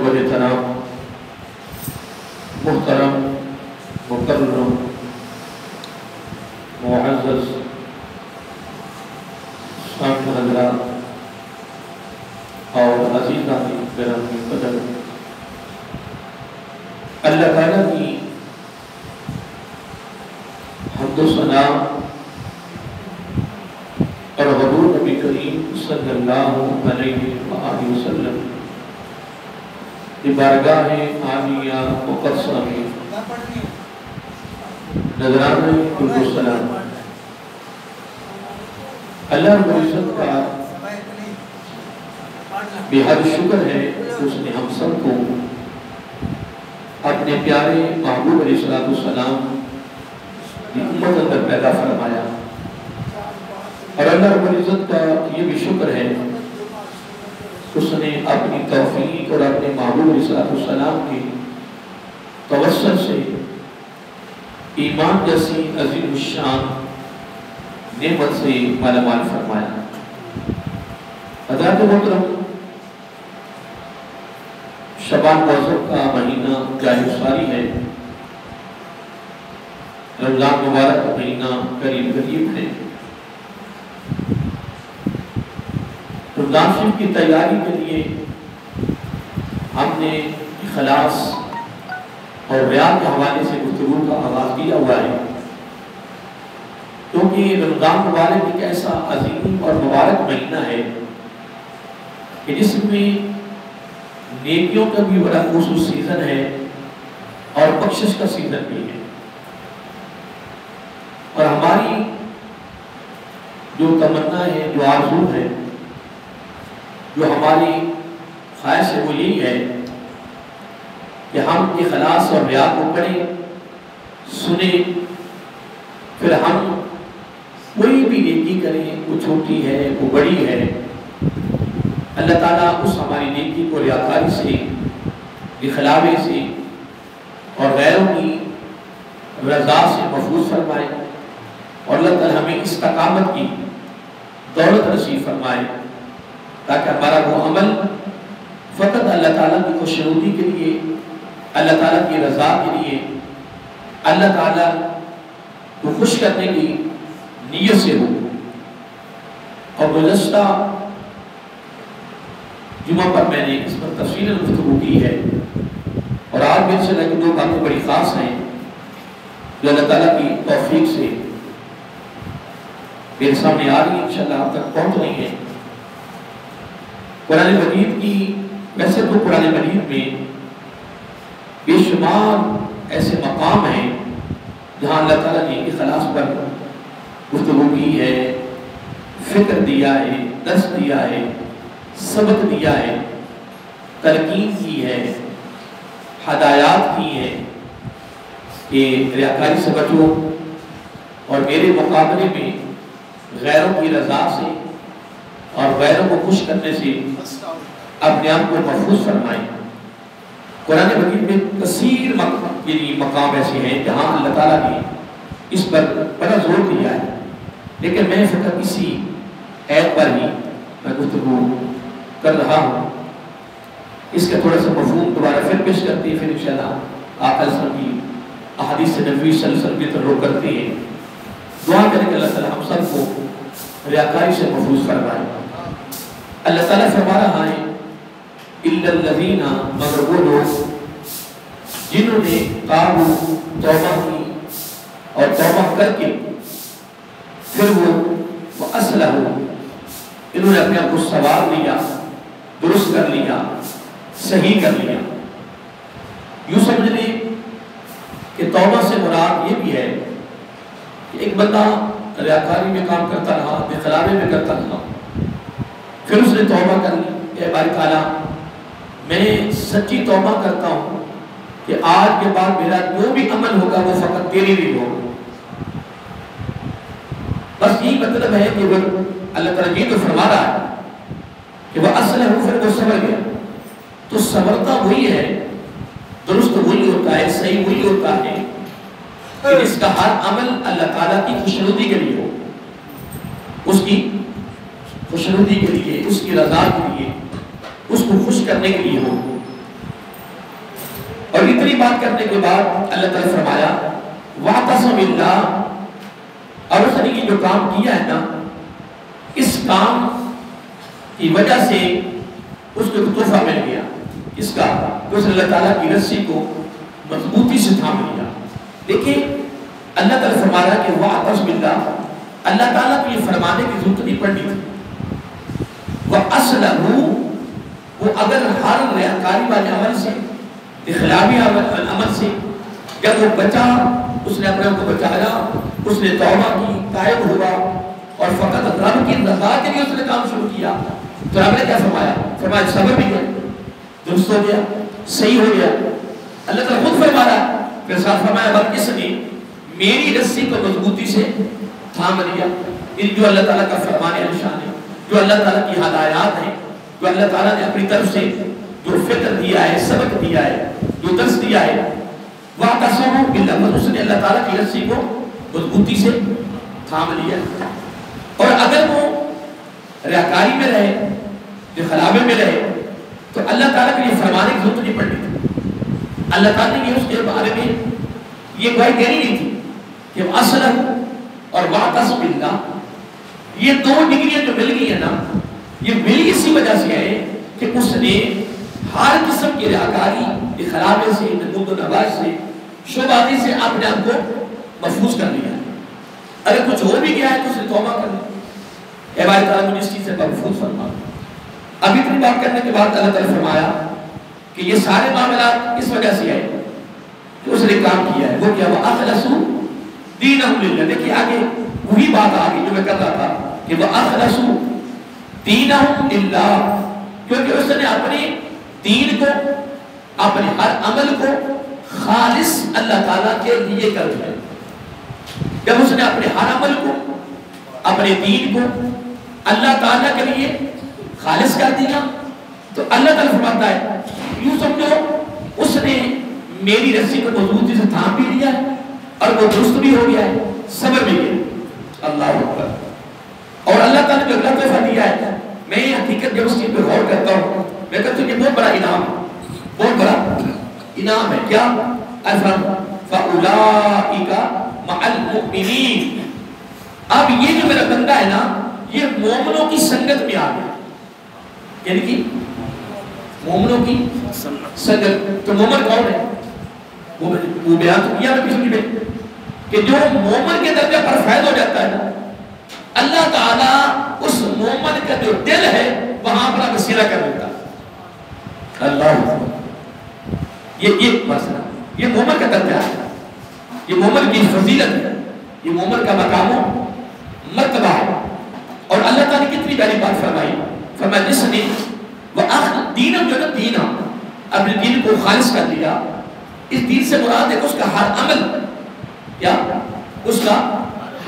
وجہ تناب محترم مکرم معزز سامع حضرات اور عزیزان گرامی قدر، اللہ تعالیٰ کی حمد و ثنا اور حضور نبی کریم صلی اللہ علیہ وآلہ وسلم کی بارگاہ عالیہ مقدسہ میں نذرانے درود و سلام۔ اللہ رب العزت کا بے حد شکر ہے کہ اس نے ہم سب کو اپنے پیارے محبوب علیہ السلام کی امت اندر پیدا فرمایا، اور اللہ رب العزت کا یہ بھی شکر ہے کہ اس نے اپنی توفیق اور اپنے محبوب علیہ السلام کی توسل سے ایمان جیسی عظیم الشان نعمت سے مالا مال فرمایا۔ حضرات محترم، شعبان معظم کا مہینہ جاری ساری ہے، رمضان مبارک کا مہینہ قریب ہے۔ رمضان شریف کی تیاری کے لیے ہم نے اخلاص اور ریاض کے حوالے سے گفتگو کا آغاز کیا ہوا ہے، کیونکہ رمضان مبارک ایک ایسا عظیم اور مبارک مہینہ ہے کہ جس میں نیکیوں کا بھی بڑا خصوص سیزن ہے اور بخشش کا سیزن بھی ہے، اور ہماری جو تمنا ہے، جو آرزو ہے، جو ہماری خواہش ہے، وہ یہی ہے کہ ہم اخلاص اور ریاض کو پڑھیں، سنیں، پھر ہم کوئی بھی نیکی کریں، وہ چھوٹی ہے، وہ بڑی ہے، اللہ تعالیٰ اس ہماری نیکی کو ریاکاری سے، دکھلاوے سے اور غیروں کی رضا سے محفوظ فرمائے، اور اللہ تعالیٰ ہمیں استقامت کی دولت نصیب فرمائے، تاکہ ہمارا وہ عمل فقط اللہ تعالیٰ کی خوشنودی کے لیے، اللہ تعالیٰ کی رضا کے لیے، اللہ تعالیٰ کو خوش کرنے کی نیت سے ہو۔ اور گزشتہ جمعہ پر میں نے اس پر تفصیل گفتگو کی ہے، اور آج میں سے لگے دو باتیں بڑی خاص ہیں جو اللہ تعالیٰ کی توفیق سے میرے سامنے آ رہی ہیں، انشاءاللہ آپ تک پہنچ رہی ہیں۔ قرآن مجید کی، ویسے تو قرآن مجید میں بے شمار ایسے مقام ہیں جہاں اللہ تعالیٰ نے اخلاص پر گفتگو کی ہے، فکر دیا ہے، درس دیا ہے، سبق دیا ہے، تلقین کی ہے، ہدایات کی ہے کہ ریاکاری سے بچو اور میرے مقابلے میں غیروں کی رضا سے اور غیروں کو خوش کرنے سے اپنے آپ کو محفوظ فرمائیں۔ قرآن مجید میں کثیر مقام ایسے ہیں جہاں اللہ تعالیٰ نے اس پر بڑا زور دیا ہے، لیکن میں فقط اسی ایت پر ہی میں گفتگو کر رہا ہوں۔ اس کا تھوڑا سا مفہوم دوبارہ پھر پیش کرتے ہیں، پھر انشاءاللہ آقا صلی اللہ علیہ وسلم کی احادیث نبوی صلی اللہ علیہ وسلم کی طرف کرتے ہیں۔ دعا کریں کہ اللہ تعالیٰ ہم سب کو ریاکاری سے محفوظ فرمائے۔ اللہ تعالیٰ فرما رہا ہے اِلَّا الَّذِينَ، مگر وہ لوگ جنہوں نے تابوا، توبہ کی اور توبہ کر کے پھر وہ اصلحوا، انہوں نے اپنے آپ کو سنوار لیا، درست کر لیا، صحیح کر لیا۔ یوں سمجھ لیں کہ توبہ سے مراد یہ بھی ہے کہ ایک بندہ ریاکاری میں کام کرتا رہا، بخلابے میں کرتا رہا، پھر اس نے توبہ کر لی کہ باری تعالیٰ میں سچی توبہ کرتا ہوں کہ آج کے بعد میرا جو بھی عمل ہوگا وہ فقط تیرے لیے ہوگا۔ بس یہی مطلب ہے کہ وہ اللہ تعالیٰ یہ تو فرما رہا ہے کہ وہ اصل ہے، پھر وہ سمجھ گیا۔ تو سمرتا وہی ہے، درست وہی ہوتا ہے، صحیح وہی ہوتا ہے کہ اس کا ہر عمل اللہ تعالیٰ کی خوشنودی کے لیے ہو، اس کی خوشنودی کے لیے، اس کی رضا کے لیے، اس کو خوش کرنے کے لیے ہو. اور اتنی بات کرنے کے بعد اللہ تعالیٰ فرمایا وَاعْتَصِمْ بِاللَّهِ، اور اس نے یہ جو کام کیا ہے نا، اس کام کی وجہ سے اس کو تحفہ مل گیا. اس کا اس نے اللہ تعالیٰ کی رسی کو مضبوطی سے تھام لیا. دیکھیں اللہ تعالیٰ فرما رہا ہے کہ وَاعْتَصِمْ بِاللَّهِ، اللہ تعالیٰ کو یہ فرمانے کی ضرورت نہیں پڑنی تھی. وَأَصْلَهُ، وہ اگر ہر ریاکاری والے عمل سے، اخلاقی عمل سے جب وہ بچا، اس نے اپنے کو بچایا، اس نے توبہ کی، تائب ہوا، اور فقط رب کی رضا کے لیے اس نے کام شروع کیا، تو رب نے کیا فرمایا؟ فرمایا صبر بھی گیا، درست ہو گیا، صحیح ہو گیا. اللہ تعالیٰ خود فرما رہا ہے، پھر ساتھ فرمایا بل اس نے میری رسی کو مضبوطی سے تھام لیا. جو اللہ تعالیٰ کا فرمان نشان ہے، جو اللہ تعالیٰ کی ہدایات ہیں، جو اللہ تعالیٰ نے اپنی طرف سے جو فکر دیا ہے، سبق دیا ہے، جو درس دیا ہے، وَاعْتَصِمُوا بِاللَّهِ، اس نے اللہ تعالیٰ کی رسی کو مضبوطی سے تھام لیا. اور اگر وہ ریاکاری میں رہے، جو خلابے میں رہے، تو اللہ تعالیٰ کو یہ فرمانے کی ضرورت نہیں پڑنی تھی. اللہ تعالیٰ نے اس کے بارے میں یہ گواہی دینی نہیں تھی کہ اصل اور وَاعْتَصِمْ بِاللَّهِ، یہ دو ڈگریاں جو مل گئی ہیں نا، یہ ملی اسی وجہ سے ہے کہ اس نے ہر قسم کی ریاکاری، خلابے سے، نمود و نواز سے، شعبادی سے اپنے آپ کو محفوظ کر لیا. اگر کچھ ہو بھی گیا ہے تو اس نے توبہ کر لی. اے بھائی تعالیٰ مجھے اس چیز سے محفوظ فرما. اب اتنی بات کرنے کے بعد اللہ تعالیٰ فرمایا کہ یہ سارے معاملات اس وجہ سے ہے کہ اس نے کام کیا ہے. وہ کیا؟ وَأَخْلَصُوا دِينَهُمْ لِلَّهِ. دیکھیے آگے وہی بات آگئی جو میں کر رہا تھا کہ وَأَخْلَصُوا دِينَهُمْ لِلَّهِ، کیونکہ اس نے اپنے دین کو، اپنے ہر عمل کو خالص اللہ تعالیٰ کے لیے کر دیا. جب اس نے اپنے ہر عمل کو، اپنے دین کو اللہ تعالیٰ کے لیے خالص کر دیا، تو اللہ تعالیٰ فرماتا ہے یوں سمجھو اس نے میری رسی کو مضبوطی سے تھام بھی لیا ہے، اور وہ درست بھی ہو گیا ہے، صبر بھی گیا. اللہ اکبر. اور اللہ تعالیٰ نے جو اگلا تحفہ دیا ہے، میں یہ حقیقت جب اس چیز پہ غور کرتا ہوں، میں کہتا ہوں کہ بہت بڑا انعام، بہت بڑا انعام ہے. کیا؟ فَأُولَٰئِكَ مَعَ الْمُؤْمِنِينَ. اب یہ جو میرا بندہ ہے نا، یہ مومنوں کی سنگت میں آ گیا. یعنی کہ مومنوں کی سنگت. تو مومن کون ہے؟ وہ بیان تو کیا میں پیچھے میں کہ جو مومن کے درجہ پر فائد ہو جاتا ہے نا، اللہ تعالیٰ اس مومن کا جو دل ہے وہاں پر وسیلہ کر دیتا ہے. اللہ یہ مسئلہ، یہ مومن کا درجہ ہے، یہ مومن کی فضیلت ہے، یہ مومن کا مقام و مرتبہ ہے. اور اللہ تعالیٰ نے کتنی بڑی بات فرمائی، فرمایا جس نے دینم جو ہے دینا، اپنے دین کو خالص کر لیا. اس دین سے مراد ہے کہ اس کا ہر عمل، یا اس کا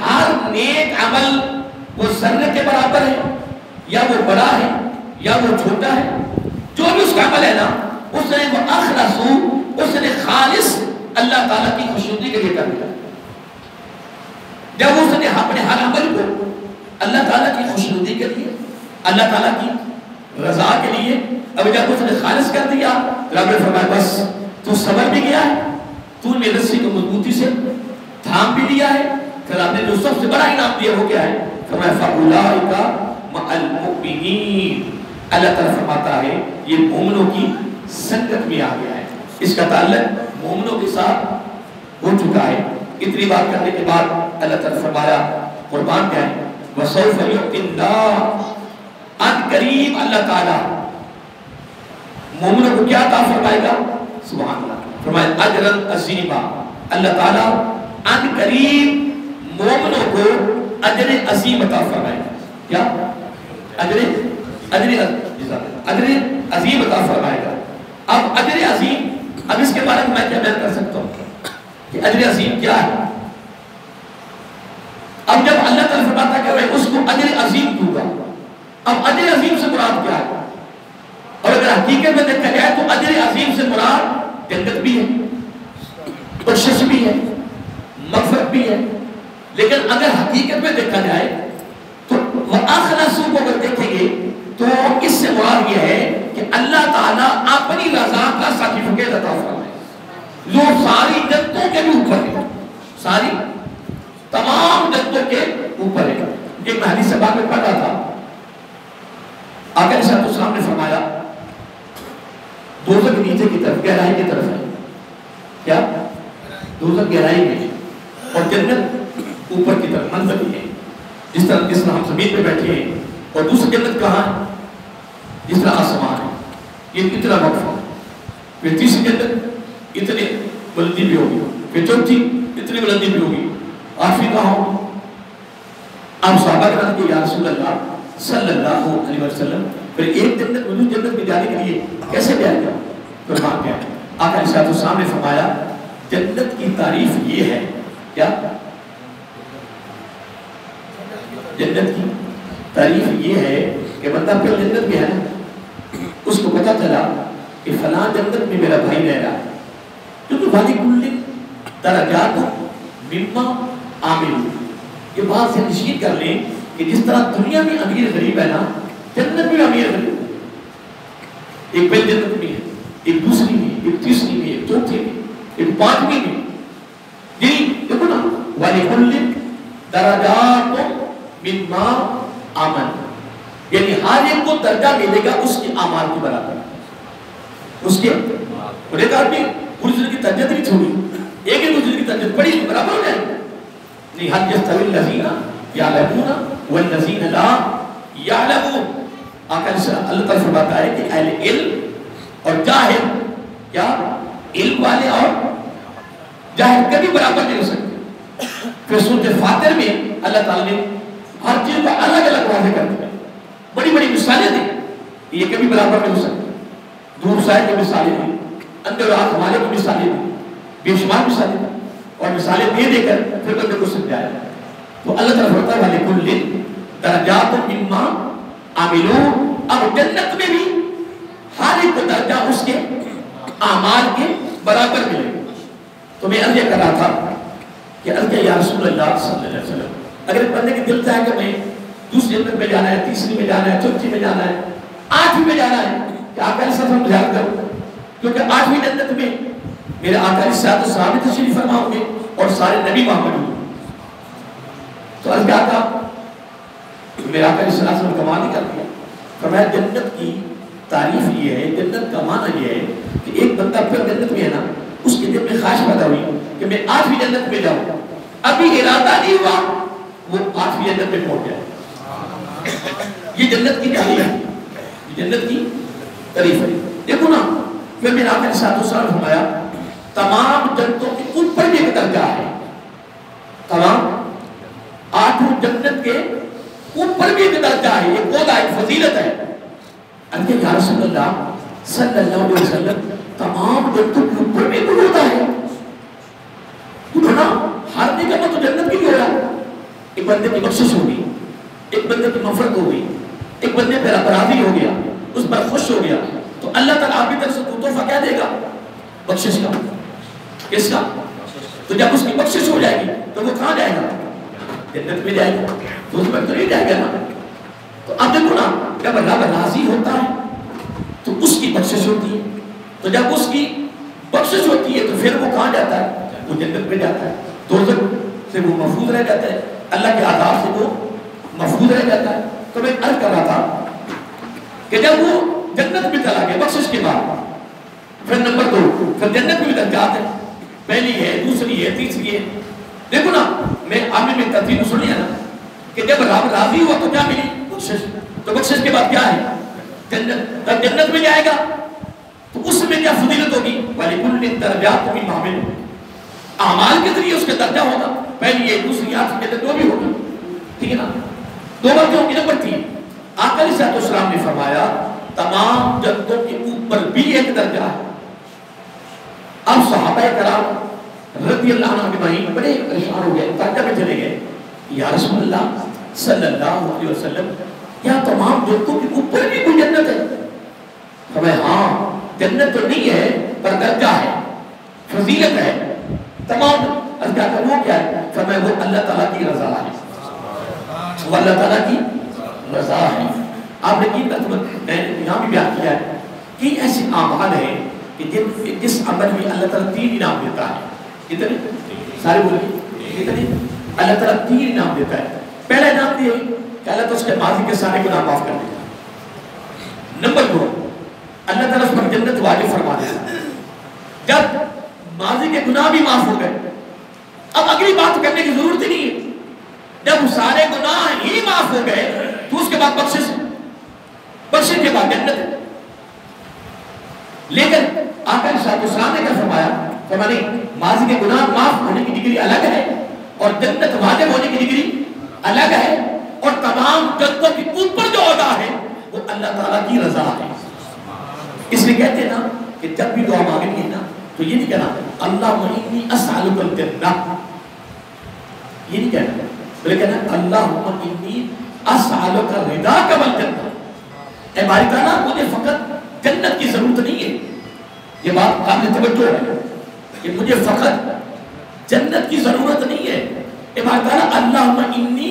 ہر نیک عمل وہ ذرے کے برابر ہے، یا وہ بڑا ہے یا وہ چھوٹا ہے، جو بھی اس کا عمل ہے نا، اس نے وہ اخلصو، اس نے خالص اللہ تعالیٰ کی خوشنودی کے لیے کر دیا. جب اس نے اپنے ہر عمل کو اللہ تعالیٰ کی خوشنودی کے لیے، اللہ تعالیٰ کی رضا کے لیے، اب جب اس نے خالص کر دیا، رب نے فرمایا بس تو صبر بھی گیا ہے، تو نے رسی کو مضبوطی سے تھام بھی لیا ہے. پھر آپ نے جو سب سے بڑا انعام دیا وہ کیا ہے؟ فرمایا فَأُولَٰئِكَ مَعَ الْمُؤْمِنِينَ. اللہ تعالیٰ فرماتا ہے یہ مومنوں کی سنگت میں آ گیا ہے. اس کا تعلق مومنوں کے ساتھ ہو چکا ہے. اتنی بات کرنے کے بعد اللہ تعالیٰ فرمایا قربان کیا ہے؟ وَسَوْفَ يُؤْتِ اللَّهُ، ان قریب اللہ تعالیٰ مومنوں کو کیا عطا فرمائے گا؟ سبحان اللہ. فرمایا اجرا عظیما. اللہ تعالیٰ ان قریب مومنوں کو اجر عظیم عطا فرمائے گا. کیا؟ اجر عظیم عطا فرمائے گا. اب اجر عظیم، اب اس کے بارے میں کیا بیان کر سکتا ہوں کہ اجر عظیم کیا ہے؟ اب جب اللہ تعالیٰ فرماتا ہے کہ میں اس کو اجر عظیم دوں گا، اب اجر عظیم سے مراد کیا ہے؟ اور اگر حقیقت میں دیکھا جائے تو اجر عظیم سے مراد جنت بھی ہے، بخشش بھی ہے، مغفرت بھی ہے. لیکن اگر حقیقت میں دیکھا جائے تو وَأَخْلَصُوا کو اگر دیکھیں گے تو اس سے مراد یہ ہے کہ جو ساری جنتوں کے بھی اوپر ہے، ساری تمام جنتوں کے اوپر ہے۔ ایک میں حدیث پاک میں پڑھ رہا تھا، آقا علیہ السلام نے فرمایا دوزخ نیچے کی طرف، گہرائی کی طرف ہے، کیا؟ دوزخ گہرائی میں ہے اور جنت اوپر کی طرف منزل ہے، جس طرح ہم زمین پہ بیٹھے ہیں، اور دوسری جنت کہاں ہے؟ جس طرح آسمان ہے، یہ اتنا وقف ہے۔ پھر تیسری جنت اتنے بلندی بھی ہوگی، پھر چوتھی اتنی بلندی بھی ہوگی، آخری کہاں ہوگی؟ آپ صحابہ کرام کہ یا رسول اللہ صلی اللہ علیہ وسلم پھر ایک جنت مجھے جنت میں جانے کے لیے کیسے جائے گا؟ فرمان کیا؟ آقا علیہ السلام نے فرمایا جنت کی تعریف یہ ہے، کیا؟ جنت کی تعریف یہ ہے کہ بندہ پھر جنت میں ہے نا، اس کو پتا چلا کہ فلاں جنت میں میرا بھائی رہ رہا ہے، کیونکہ بھائی کل درجات مما عامل، یہ بات سے نشید کر لیں کہ جس طرح دنیا میں امیر غریب ہے نا، جنت میں امیر غریب ہے، ایک پہلی جنت میں ہے، ایک دوسری میں، ایک تیسری میں، ایک چوتھی میں، ایک پانچویں میں، جی دیکھو نا وَلِكُلٍ دَرَجَاتٌ مِمَّا عَمَلَ، یعنی ہر ایک کو درجہ ملے گا اس کے اعمال کے برابر، اس کے اور ایک آدمی دوسرے کی ترجیح نہیں چھوڑی، ایک ہی دوسرے کی ترجیح پڑھی برابر ہو جائے نہیں۔ حَلْ يَسْتَوِي الَّذِينَ يَعْلَمُونَ وَالَّذِينَ لَا يَعْلَمُونَ، آقا اللہ تعالیٰ فرماتا ہے کہ اہل علم اور جاہل، کیا؟ علم والے اور جاہل کبھی برابر نہیں ہو سکتے۔ پھر سورۃ فاطر میں اللہ تعالیٰ نے ہر چیز کو الگ الگ واضح کر دیا، بڑی بڑی مثالیں دی، یہ کبھی برابر نہیں ہو سکتے، دور سائے کی مثالیں دی، اندر آنکھ والے کی مثالیں دی، بے شمار مثالیں دی، اور مثالیں دے دے کر پھر بندے کو سمجھایا۔ تو اللہ تعالیٰ فرماتا ہے وَلِكُلٍ دَرَجَاتٌ مِمَّا عَمِلُوا، اب جنت میں بھی ہر ایک درجہ اس کے اعمال کے برابر ملے گا۔ تو میں عرض یہ کر رہا تھا کہ عرض یا رسول اللہ صلی اللہ علیہ وسلم، اگر ایک بندے کے دل چاہے کہ میں دوسری جنت میں جانا ہے، تیسری میں جانا ہے، چوتھی میں جانا ہے، آٹھویں میں جانا ہے، کہ آقا علیہ السلام مجھے کروں، کیونکہ آٹھویں جنت میں میرے آقا علیہ السلام تشریف فرما ہوں گے اور سارے نبی وہاں موجود ہوں۔ تو عرض کیا تھا، میرے آقا علیہ السلام نے کمال ہی کر دیا، فرمایا جنت کی تعریف یہ ہے، جنت کا معنی یہ ہے کہ ایک بندہ پھر جنت میں ہے نا، اس کے دل میں خواہش پیدا ہوئی کہ میں آٹھویں جنت میں جاؤں، ابھی ارادہ نہیں ہوا وہ آٹھویں جنت میں پہنچ جائے۔ یہ جنت کی تعریف ہے، یہ جنت کی تعریف ہے۔ دیکھو نا پھر میرے آقا علیہ السلام نے فرمایا تمام جنتوں کے اوپر بھی ایک درجہ ہے، تمام آٹھوں جنت کے اوپر بھی ایک درجہ ہے، ایک عہدہ ہے، ایک فضیلت ہے۔ انکہ یا رسول اللہ صلی اللہ علیہ وسلم تمام جنتوں کے اوپر بھی ایک عہدہ ہے، تو نا ہر نے کہا تو جنت کی بھی ہو رہا، ایک بندے کی بخشش ہوگی، ایک بندے کی مغفرت ہوگی، ایک بندے پر راضی ہو گیا، اس پر خوش ہو گیا، تو اللہ تعالیٰ آپ کی طرف سے تحفہ کیا دے گا؟ بخشش کا۔ کس کا؟ تو جب اس کی بخشش ہو جائے گی تو وہ کہاں جائے گا؟ جنت میں جائے گا، تو اس میں تو نہیں جائے گا نا۔ تو اب دیکھو نا جب اللہ راضی ہوتا ہے تو اس کی بخشش ہوتی ہے، تو جب اس کی بخشش ہوتی ہے تو پھر وہ کہاں جاتا ہے؟ وہ جنت میں جاتا ہے، دوزخ سے وہ محفوظ رہ جاتا ہے، اللہ کے عذاب سے وہ محفوظ رہ جاتا ہے۔ تو میں عرض کر رہا تھا کہ جب وہ جنت میں چلا گیا بخشش کے بعد، پھر نمبر 2 پھر جنت میں درجات ہے، پہلی ہے، دوسری ہے، تیسری ہے۔ دیکھو نا میں آپ نے ترتیب سن لیا نا کہ جب رب راضی ہوا تو کیا ملی؟ بخشش۔ تو بخشش کے بعد کیا ہے؟ جنت۔ جب جنت میں جائے گا تو اس میں کیا فضیلت ہوگی؟ وَلِكُلٍ دَرَجَاتٌ مِمَّا عَمِلُوا، اعمال کے ذریعے اس کا درجہ ہوگا، پہلی ہے، دوسری، آٹھویں جنت جو بھی ہوگی، ٹھیک ہے نا۔ دو باتیں ہوگی۔ نمبر 3 آقا علیہ السلام نے فرمایا تمام جنتوں کے اوپر بھی ایک درجہ ہے۔ اب صحابہ کرام رضی اللہ عنہ اجمعین بڑے پریشان ہو گئے، تاجہ میں چلے گئے، یا رسول اللہ صلی اللہ علیہ وسلم کیا تمام جنتوں کے اوپر بھی کوئی جنت ہے؟ فرمایا ہاں جنت تو نہیں ہے پر درجہ ہے، فضیلت ہے۔ تمام وہ کیا ہے؟ فرمایا وہ اللہ تعالیٰ کی رضا ہے، وہ اللہ تعالیٰ کی رضا ہے۔ آپ نے میں نے یہاں بھی بیان کیا ہے کہ ایسے اعمال ہیں کہ جس عمل میں اللہ تعالیٰ 3 انعام دیتا ہے. کتنے؟ سارے بولیے کتنے؟ اللہ تعالیٰ 3 انعام دیتا ہے. پہلا انعام یہ کہ اللہ تعالیٰ اس کے ماضی کے سارے گناہ معاف کر دیتا ہے. نمبر 2، اللہ تعالیٰ اس پر جنت واجب فرما دیتا ہے. جب ماضی کے گناہ بھی معاف ہو گئے، اب اگلی بات کرنے کی ضرورت ہی نہیں ہے. جب سارے گناہ ہی معاف ہو گئے تو اس کے بعد بخشش کے بعد جنت ہے. لیکن آقا علیہ السلام نے کیا فرمایا؟ ماضی کے گناہ معاف ہونے کی ڈگری الگ ہے اور جنت واجب ہونے کی ڈگری الگ ہے، اور تمام جنتوں کے اوپر جو عہدہ ہے وہ اللہ تعالیٰ کی رضا ہے. اس لیے کہتے ہیں نا کہ جب بھی دعا مانگیں گے نا تو یہ نہیں کہنا اللہم انی اسألک الجنہ، یہ نہیں کہنا، بلکہ کہنا اللہم انی اسألک رضاک والجنہ. اے باری تعالیٰ مجھے فقط جنت کی ضرورت نہیں ہے، یہ بات قابل توجہ ہے کہ مجھے فقط جنت کی ضرورت نہیں ہے. اے باری تعالیٰ اللہم انی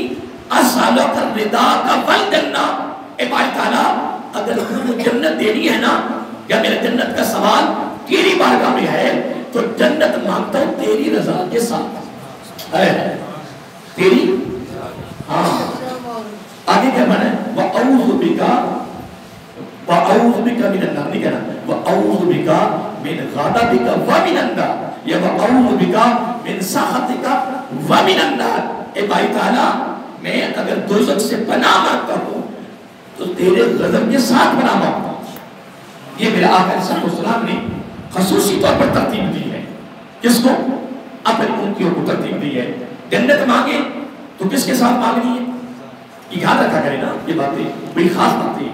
اسألک رضاک والجنہ. اے باری تعالیٰ اگر مجھے جنت دینی ہے نا، یا میرے جنت کا سوال تیری بارگاہ میں ہے، تو جنت مانگتا ہوں تیری رضا کے ساتھ. تیری ہاں آگے کیا بنا ہے؟ وَأَعُوذُ بِكَ مِنَ النَّارِ، نہیں کہنا وَأَعُوذُ بِكَ مِنْ غَضَبِكَ وَمِنَ النَّارِ، یا وَأَعُوذُ بِكَ مِنْ سَخَطِكَ وَمِنَ النَّارِ. اے بھائی تعالیٰ میں اگر دوزخ سے پناہ مانگتا ہوں تو تیرے غضب کے ساتھ پناہ مانگتا ہوں. یہ میرے آقا علیہ السلام نے خصوصی طور پر ترتیب دی ہے. کس کو؟ اپنی امتیوں کو ترتیب دی ہے. جنت مانگے تو کس کے ساتھ مانگنی ہے؟ یہ یاد رکھا کرے نا، یہ باتیں بڑی خاص باتیں.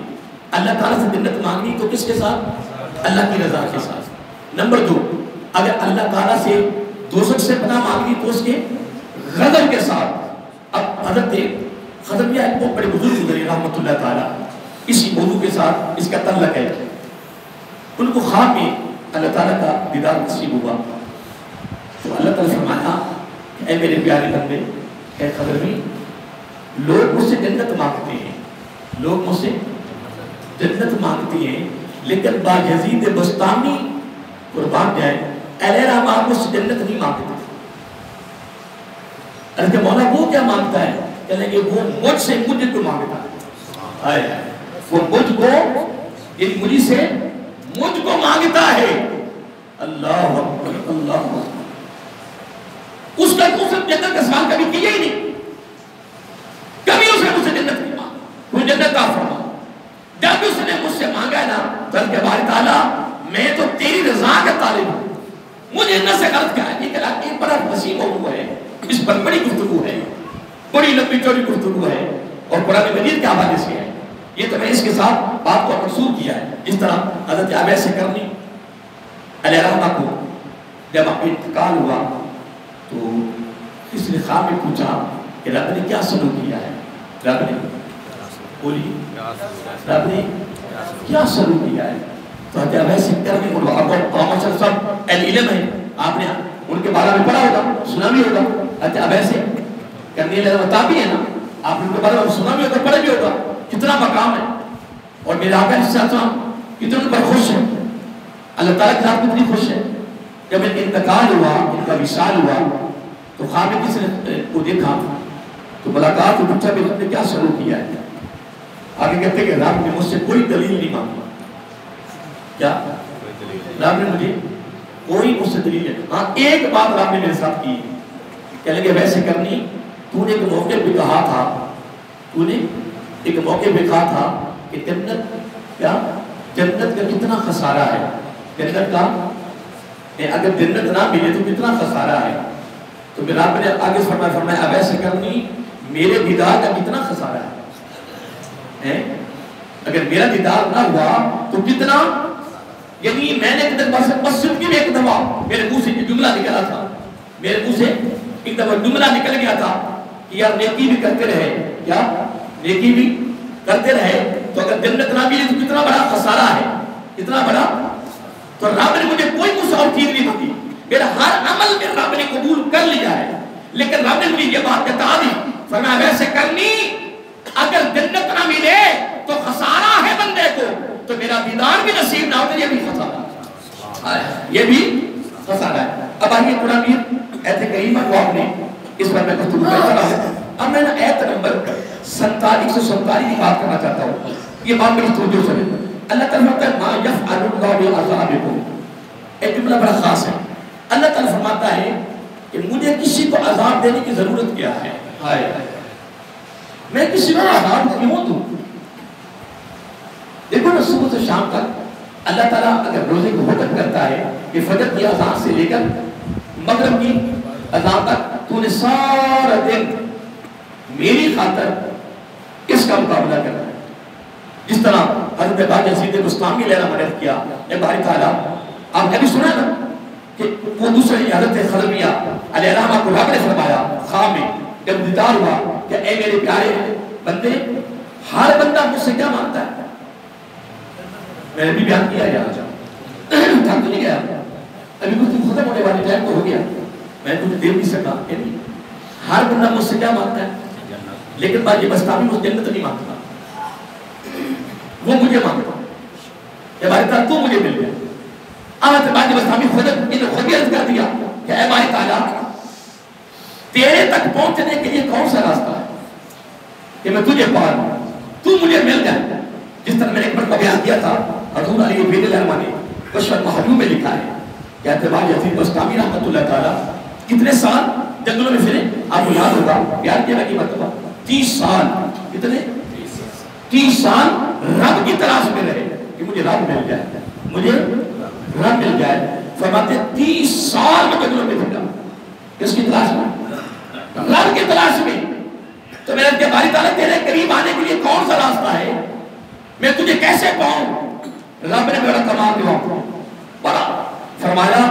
اللہ تعالیٰ سے جنت مانگنی تو کس کے ساتھ؟ اللہ کی رضا کے ساتھ. نمبر 2، اگر اللہ تعالیٰ سے دوزخ سے پناہ مانگنی تو اس کے غضب کے ساتھ. اب حضرت خضر ایک بہت بڑے بزرگ گزرے رحمۃ اللہ تعالیٰ، اسی موضوع کے ساتھ اس کا تعلق ہے. ان کو خواب میں اللہ تعالیٰ کا دیدار نصیب ہوا تو اللہ تعالیٰ فرمایا اے میرے پیارے بندے، اے خضر بھی، لوگ مجھ سے جنت مانگتے ہیں، لوگ مجھ سے جنت مانگتی ہیں، لیکن باجزید بستانی قربان جائے اہل رحم آپ مجھ سے جنت نہیں مانگتے. کہ مولا وہ کیا مانگتا ہے؟ کہنے کہ وہ مجھ سے مجھے کو مانگتا ہے. وہ مجھ کو یعنی مجھ سے مجھ کو مانگتا ہے. اللہ اکبر اللہ اکبر. اس کا جنت کا سوال کبھی کیا ہی نہیں، کبھی اس نے مجھ سے جنت نہیں مانگا. وہ جنت کا فرما جب اس نے مجھ سے مانگا ہے نا تو کہ باری تعالیٰ میں تو تیری رضا کا طالب ہوں، مجھے جنت سے غرض کیا ہے؟ یہ کہا کہ بڑا وسیع موضوع ہے، اس پر بڑی گفتگو ہے، بڑی لمبی چوڑی گفتگو ہے، اور قرآن مجید کے حوالے سے ہے. یہ تو میں اس کے ساتھ بات کو منسوخ کیا ہے. اس طرح حضرت ابی کرنی علیہ رحمہ کو جب آپ انتقال ہوا تو اس نے خواب میں پوچھا کہ رب نے کیا سلوک کیا ہے؟ رب نے بولی رب نے کیا سلوک کیا ہے؟ تو حضرت ابی کرنی اور آپ سب علم ہے، آپ نے ان کے بارے میں پڑھا ہوگا، سنا بھی ہوگا. حضرت ابی کرنی علیہ رحمہ بھی ہے نا، آپ نے ان کے بارے میں سنا بھی ہوگا، پڑھا بھی ہوگا. کتنا مقام ہے، اور میرے آقا علیہ السلام کتنے ان پر خوش ہیں، اللہ تعالیٰ کے ساتھ کتنی خوش ہے. جب ان کا انتقال ہوا، ان کا وصال ہوا تو خواب میں کس نے کو دیکھا تو ملاقات کو پوچھا کہ رب نے کیا سلوک کیا ہے؟ آگے کہتے ہیں کہ رب نے مجھ سے کوئی دلیل نہیں مانگی. کیا؟ رب نے مجھے کوئی مجھ سے دلیل نہیں. ہاں ایک بات رب نے میرے ساتھ کی، کہنے لگے ویسے کرنی تو نے ایک موقع پہ کہا تھا، تو نے ایک موقع پہ کہا تھا کہ جنت کیا جنت کا کتنا خسارہ ہے، جنت کا اگر جنت نہ ملے تو کتنا خسارہ ہے. تو میرا رب نے آگے فرمایا اب ایسے کرنی میرے دیدار کا کتنا خسارہ ہے. اگر میرا دیدار نہ ہوا تو کتنا، یعنی میں نے مسجد کی بھی ایک دفعہ میرے منہ سے جملہ نکلا تھا، میرے منہ سے ایک دفعہ جملہ نکل گیا تھا کہ یار نیکی بھی کرتے رہے، کیا نیکی بھی کرتے رہے تو اگر جنت نہ ملی تو کتنا بڑا خسارہ ہے، کتنا بڑا. تو رب نے مجھے کوئی مجھ سے اور چیز نہیں مانگی، میرا ہر عمل میں رب نے قبول کر لیا ہے. لیکن رب نے مجھے یہ بات بتا دی، فرمایا ویسے کرنی اگر جنت نہ ملے تو خسارہ ہے بندے کو، تو میرا دیدار بھی نصیب نہ ہو تو یہ بھی خسارہ. یہ بھی فساد ہے. اب آئیے قرآن ایت کریمہ کو آپ نے اس پر میں گفتگو کرتا رہا ہوں. اب میں ایت نمبر 147 کی بات کرنا چاہتا ہوں. یہ بات میری توجہ سے اللہ تعالیٰ فرماتا ہے ما یفعل اللہ بعذابکم. ایک جملہ بڑا خاص ہے. اللہ تعالیٰ فرماتا ہے کہ مجھے کسی کو عذاب دینے کی ضرورت کیا ہے. ہائے میں کسی کو عذاب کیوں دوں؟ دیکھو نا صبح سے شام تک اللہ تعالیٰ اگر روزے کو حکم کرتا ہے کہ فجر کی اذان سے لے کر مغرب کی اذان تک تو نے سارا دن میری خاطر اس کا مقابلہ کرنا ہے. جس طرح حضرت باقی یزید بستامی علیہ مدد کیا اے باری تعالیٰ. آپ نے بھی سنا نا کہ وہ دوسرے حضرت خضرمیہ علیہ السلام کو رب نے فرمایا خواب میں جب دیدار ہوا کہ اے میرے پیارے بندے ہر بندہ مجھ سے کیا مانگتا ہے. میں نے بھی بیان کیا یہاں تھک تو نہیں گیا ابھی کچھ ختم ہونے والی ٹائم تو ہو گیا میں کچھ دیر نہیں سکتا. ہر بندہ مجھ سے کیا مانگتا ہے لیکن باقی بستامی مجھ جنت نہیں مانگتا وہ مجھے مانگتا کہ بھائی تعالیٰ تو مجھے مل گیا. آج باقی بستامی خود عرض کر دیا کہ اے بھائی تعالیٰ تیرے تک پہنچنے کے لیے کون سا راستہ ہے کہ میں تجھے پا لوں تو مجھے مل جائے. جس طرح میں نے ایک مرتبہ بیان کیا تھا حضور علی بن الرحمٰن نے کشف المحجوب میں لکھا ہے کہ اعتبار یزید بستامی رحمۃ اللہ تعالیٰ کتنے سال جنگلوں میں پھرے. آپ کو یاد ہوگا بیان کیا کہ مرتبہ 30 سال کتنے 30 سال رب کی تلاش میں رہے کہ مجھے رب مل جائے مجھے رب مل جائے. فرماتے 30 سال میں جنگلوں میں پھرا کس کی تلاش میں رب کی تلاش میں. تو میں نے کہا باری تعالیٰ تیرے قریب آنے کے لیے کون سا راستہ ہے میں تجھے کیسے پاؤں. رب نے بڑا کمال دیا بڑا فرمایا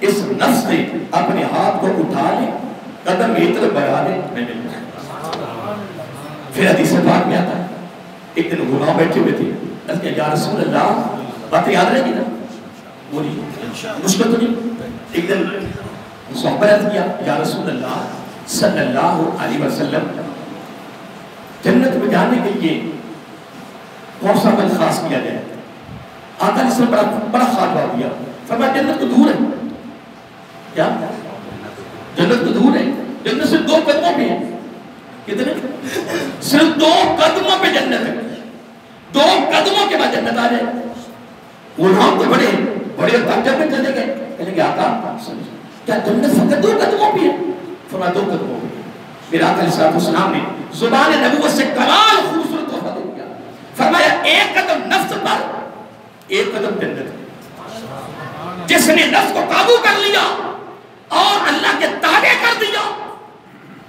اس نفس نے اپنے ہاتھ کو اٹھا لے قدم میری طرف بڑھا دے میں مل جائے. پھر حدیث پاک میں آتا ہے ایک دن گناہ بیٹھے ہوئے تھے اس کے یا رسول اللہ باتیں یاد رہے گی نا بولی مشکل تو نہیں. ایک دن صحابہ عرض کیا یا رسول اللہ صلی اللہ علیہ وسلم جنت میں جانے کے لیے کون سا عمل خاص کیا جائے. آقا نے اس نے بڑا خاطبہ دیا فرمایا جنت تو دور ہے. کیا جنت تو دور ہے جنت صرف 2 قدموں پہ ہے. کتنے صرف 2 قدموں پہ جنت ہے. 2 قدموں کے بعد جنت آ جائے. وہ لوگ تو بڑے بڑے تعجب میں چلے گئے کہنے گے آقا کیا جنت فقط 2 قدموں پہ ہے. فرمایا 2 قدموں پہ. پھر آقا علیہ السلام نے زبان نبوت سے کمال خوبصورت تحفہ دے دیا. فرمایا 1 قدم نفس پر 1 قدم جنت. جس نے نفس کو قابو کر لیا اور اللہ کے تابع کر دیا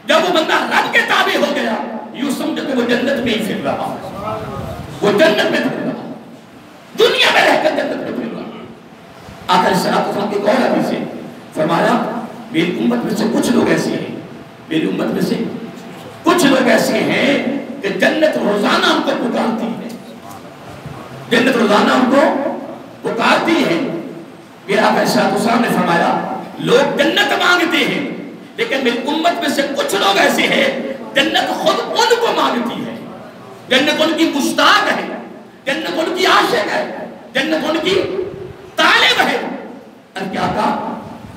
جب وہ بندہ رب کے تابع ہو گیا یوں سمجھو کہ وہ جنت میں ہی پھر رہا وہ جنت میں پھر رہا دنیا میں رہ کر جنت میں پھر رہا. آقا علیہ السلام کی قول حدیث ہے فرمایا میری امت میں سے کچھ لوگ ایسے ہیں میری امت میں سے کچھ لوگ ایسے ہیں کہ جنت روزانہ ہم کو پکارتی ہے جنت روزانہ ہم کو پکارتی ہے. پھر آقا علیہ السلام نے فرمایا لوگ جنت مانگتے ہیں لیکن میری امت میں سے کچھ لوگ ایسے ہیں جنت خود ان کو مانگتی ہے. جنت ان کی مشتاق ہے جنت ان کی عاشق ہے جنت ان کی طالب ہے. اور کیا کہا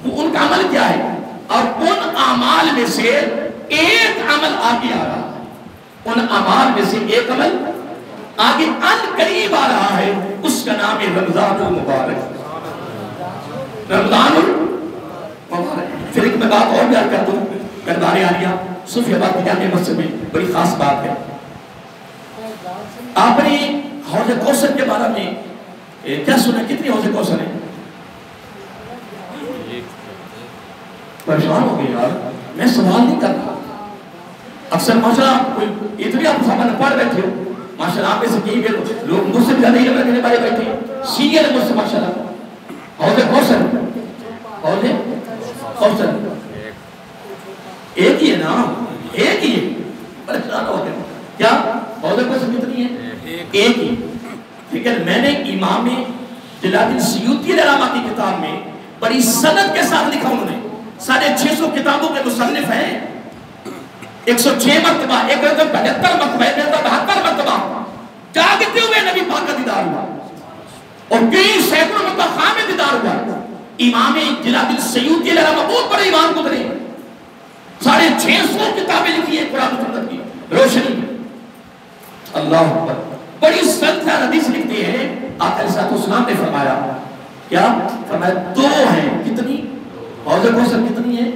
وہ ان کا عمل کیا ہے اور ان اعمال میں سے ایک عمل آگے آ رہا ہے. ان اعمال میں سے ایک عمل آگے ان قریب آ رہا ہے اس کا نام ہے رمضان المبارک. رمضان المبارک. پھر ایک میں بات اور بیان کر دوں دربار عالیہ صوفی آباد کی جامع مسجد میں بڑی خاص بات ہے. آپ نے حوض کوثر کے بارے میں کیا سنا کتنی حوض کوثر ہے؟ پریشان ہو گئے یار میں سوال نہیں کر رہا. اکثر ماشاءاللہ اتنی آپ سامان پڑھ بیٹھے ہو ماشاءاللہ آپ میں سے کئی لوگ مجھ سے بھی زیادہ علم رکھنے والے بیٹھے سینئر ہے مجھ سے ماشاءاللہ. حوض کوثر حوض کوثر ایک ہی ہے نا ایک ہی ہے. پریشان ہو گئے کیا حوض کوثر کتنی ہے؟ ایک ہی. لیکن میں نے امام جلال الدین سیوطی علامہ کی کتاب میں بڑی سند کے ساتھ لکھا انہوں نے 650 کتابوں کے مصنف ہیں 106 مرتبہ 175 مرتبہ 172 مرتبہ جاگتے ہوئے نبی پاک کا دیدار ہوا اور کئی سینکڑوں مرتبہ خام میں دیدار ہوا. امام جلال السیوطی علیہ الرحمہ بہت بڑے امام گزرے، 650 کتابیں لکھی ہیں قرآن و سنت کی روشنی میں. اللہ اکبر. بڑی سنت حدیث لکھتے ہیں. آقا علیہ السلام نے فرمایا کیا فرمایا؟ 2 ہیں. کتنی؟ حوض کوثر کتنی ہے؟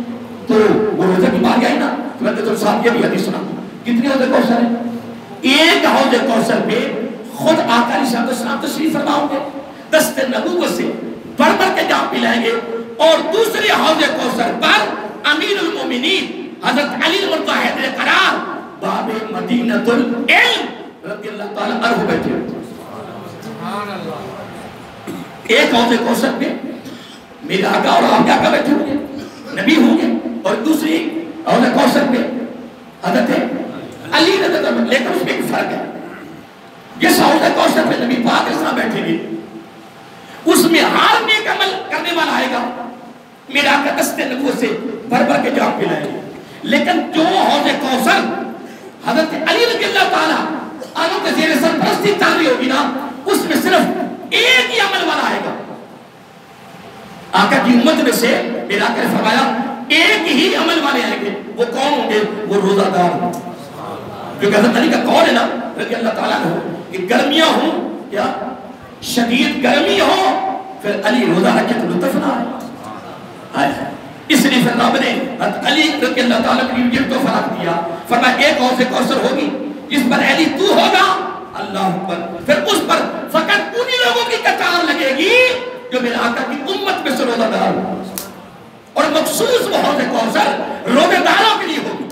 2. وہ روزہ کی بات آئی نا تو میں تو صاحب یہ بھی حدیث سنا. کتنی حوض کوثر ہے؟ ایک حوض کوثر پہ خود آقا علیہ السلام تشریف فرما ہوں گے، دست نبوت سے بڑھ بڑھ کے جام پلائیں گے، اور دوسرے حوض کوثر پر امیر المومنین حضرت علی مرتضی حیدر قرار باب مدینۃ العلم رضی اللہ تعالی عنہ بیٹھے ہوئے. ایک حوض کوثر پہ میرے آقا اور آپ کے آقا بیٹھے ہوئے نبی ہوں گے، اور دوسری حوض کوثر پہ حضرت علی رضی اللہ عنہ. لیکن اس میں ایک فرق ہے. جس حوض کوثر پہ نبی پاک اس طرح بیٹھیں گے اس میں ہر نیک عمل کرنے والا آئے گا، میرا آقا دست نبوت سے بھر بھر کے جام پلائیں گے. لیکن جو حوض کوثر حضرت علی رضی اللہ تعالی عنہ کے زیر سرپرستی چل رہی ہوگی نا، اس میں صرف ایک ہی عمل والا آئے گا. آقا کی امت میں سے میرا آقا نے فرمایا ایک ہی عمل والے آئیں گے. وہ کون ہوں گے؟ وہ روزہ دار ہوں. کیونکہ حضرت علی کا قول ہے نا رضی اللہ تعالیٰ عنہ کہ گرمیاں ہوں یا شدید گرمی ہو پھر علی روزہ رکھے تو لطف نہ آئے. اس لیے پھر رب نے حضرت علی رضی اللہ تعالیٰ کی یہ تو فرق دیا. فرمایا ایک حوض کوثر ہوگی جس پر علی تو ہوگا، اللہ اکبر. پھر اس پر فقط انہی لوگوں کی قطار لگے گی جو میرے آقا کی امت میں سے روزہ دار ہو، اور مخصوص وہ حوض کوثر روزہ داروں کے لیے ہوگی.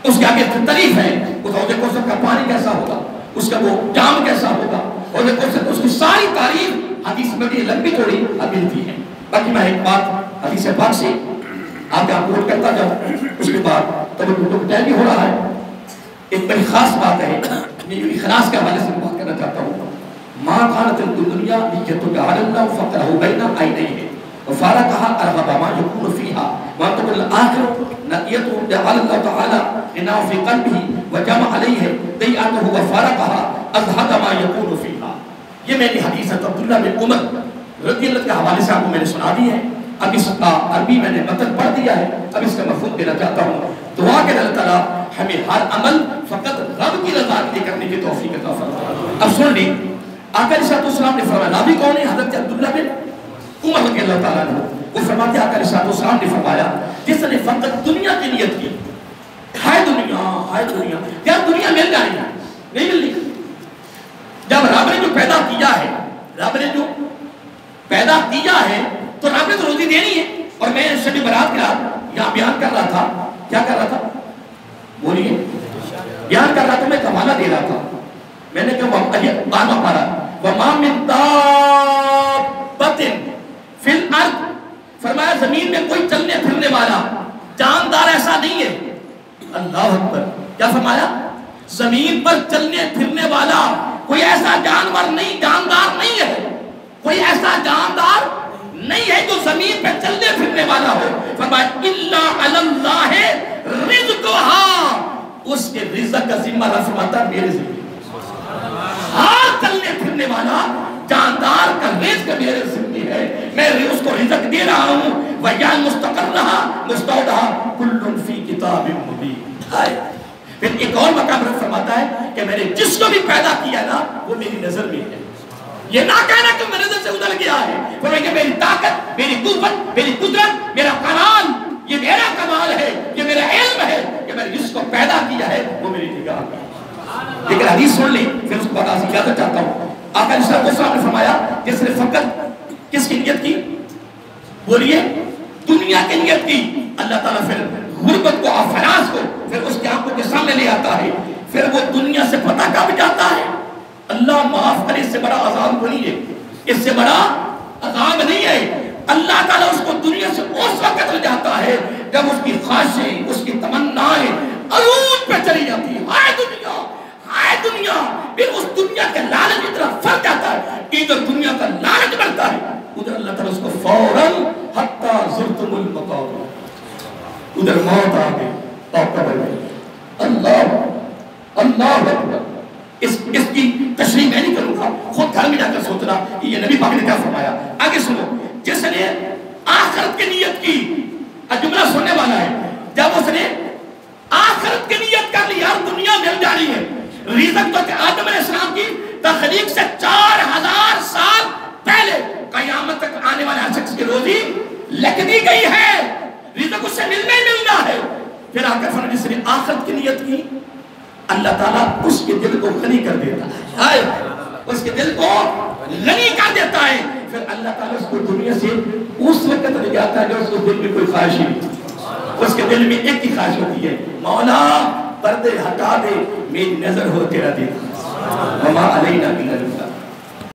اس کے آگے تعریف ہے اس حوض کوثر کا پانی کیسا ہوگا، اس کا وہ جام کیسا ہوگا، حوض کوثر اس کی ساری تعریف حدیث میں بھی لمبی تھوڑی ملتی ہے. باقی میں ایک بات حدیث پاک سے آپ کا کوٹ کرتا جاؤں، اس کے بعد تب ٹائم بھی ہو رہا ہے. ایک بڑی خاص بات ہے، میں اخلاص کے حوالے سے بات کرنا چاہتا ہوں. ما كانت الدنيا لتجعل الله فقره بين عينيه وفارقها ارغب ما يكون فيها وانتم الاخر نيته جعل الله تعالى غناه في قلبه وجمع عليه ضيعته وفارقها ازهد ما يكون فيها. یہ میں نے حدیث عبداللہ بن عمر رضی اللہ کے حوالے سے آپ کو میں نے سنا دی ہے. اب اس کا عربی میں نے متن پڑھ دیا ہے، اب اس کا مفہوم دینا چاہتا ہوں. دعا کہ اللہ تعالیٰ ہمیں ہر عمل فقط رب کی رضا کے لیے کرنے کی توفیق عطا فرمائے. اب سن لیں آقا علیہ السلام نے فرمایا، نبی کون ہے؟ حضرت عبداللہ بن عمر رضی اللہ تعالیٰ عنہ. وہ فرماتے ہیں آقا علیہ السلام نے فرمایا جس نے فقط دنیا کی نیت کی، ہائے دنیا ہائے دنیا، کیا دنیا مل جائے گی؟ نہیں ملنی. جب رب نے جو پیدا کیا ہے، رب نے جو پیدا کیا ہے تو رب نے تو روزی دینی ہے. اور میں شب برات کے رات یہاں بیان کر رہا تھا، کیا کر رہا تھا بولیے؟ بیان کر رہا تھا، میں کمالہ دے رہا تھا. میں نے کہا بارہ پارا وَمَا مِن دَابَّةٍ فِي الْأَرْضِ، فرمایا زمین میں کوئی چلنے پھرنے والا جاندار ایسا نہیں ہے. اللہ اکبر. کیا فرمایا؟ زمین پر چلنے پھرنے والا کوئی ایسا جانور نہیں، جاندار نہیں ہے، کوئی ایسا جاندار نہیں ہے جو زمین پہ چلنے پھرنے والا ہو. فرمایا إِلَّا عَلَى اللَّهِ رِزْقُهَا، اس کے رزق کا ذمہ رفعتا میرے ذمہ. ہر چلنے پھرنے والا جاندار کا رزق میرے ذمہ ہے، میں اس کو رزق دے رہا ہوں. وَيَا مُسْتَقَرَّهَا مُسْتَوْدَهَا كُلٌّ فِي كِتَابٍ مُبِينٍ. پھر ایک اور مقام پر فرماتا ہے کہ میں نے جس کو بھی پیدا کیا نا وہ میری نظر میں ہے. یہ نہ کہنا کہ میری نظر سے ادھر گیا ہے، فرمایا کہ میری طاقت، میری قوت، میری قدرت، میرا کمال، یہ میرا کمال ہے، یہ میرا علم ہے کہ میں نے جس کو پیدا کیا ہے وہ میری نگاہ میں. لیکن حدیث سن لیں پھر اس کو بتا اجازت چاہتا ہوں. آقا علیہ السلام نے فرمایا جس نے فقط کس کی نیت کی؟ بولیے دنیا کی نیت کی، اللہ تعالیٰ پھر غربت کو، افلاس کو پھر اس کی آنکھوں کے سامنے لے آتا ہے. پھر وہ دنیا سے پتہ کب جاتا ہے؟ اللہ معاف کرے، اس سے بڑا عذاب نہیں ہے، اس سے بڑا عذاب نہیں ہے. اللہ تعالیٰ اس کو دنیا سے اس وقت لے جاتا ہے جب اس کی خواہشیں، اس کی تمنائیں عروج پہ چلی جاتی ہے. ہائے دنیا ہائے دنیا. پھر اس دنیا کے لالچ کی طرف پھر جاتا ہے. ادھر دنیا کا لالچ بڑھتا ہے، ادھر اللہ تعالیٰ اس کو فوراً حتی زرتم المقابر، ادھر موت آ گئی اور قبر میں. اللہ اللہ اکبر. اس کی تشریح میں نہیں کروں گا، خود گھر میں جا کر سوچنا یہ نبی پاک نے کیا فرمایا. آگے سنو، جس نے آخرت کی نیت کی، جملہ سننے والا ہے، جب اس نے آخرت کی نیت کر لی، یار دنیا مل جانی ہے، رزق تو آدم علیہ السلام کی تخلیق سے 4000 سال پہلے قیامت تک آنے والے ہر شخص کی روزی لکھ دی گئی ہے، رزق اس سے ملنا ہی ملنا ہے۔ پھر آ کر فرمایا جس نے آخرت کی نیت کی، اللہ تعالیٰ اس کے دل کو غنی کر دیتا ہے، اس کے دل کو غنی کر دیتا ہے۔ پھر اللہ تعالیٰ اس کو دنیا سے اس وقت لے جاتا ہے جب اس کو دل میں کوئی خواہش ہی نہیں، اس کے دل میں ایک ہی خواہش ہوتی ہے، مولا پردے ہٹا دے، میری نظر ہو تیرا دیکھ، وما علینا الا البلاغ۔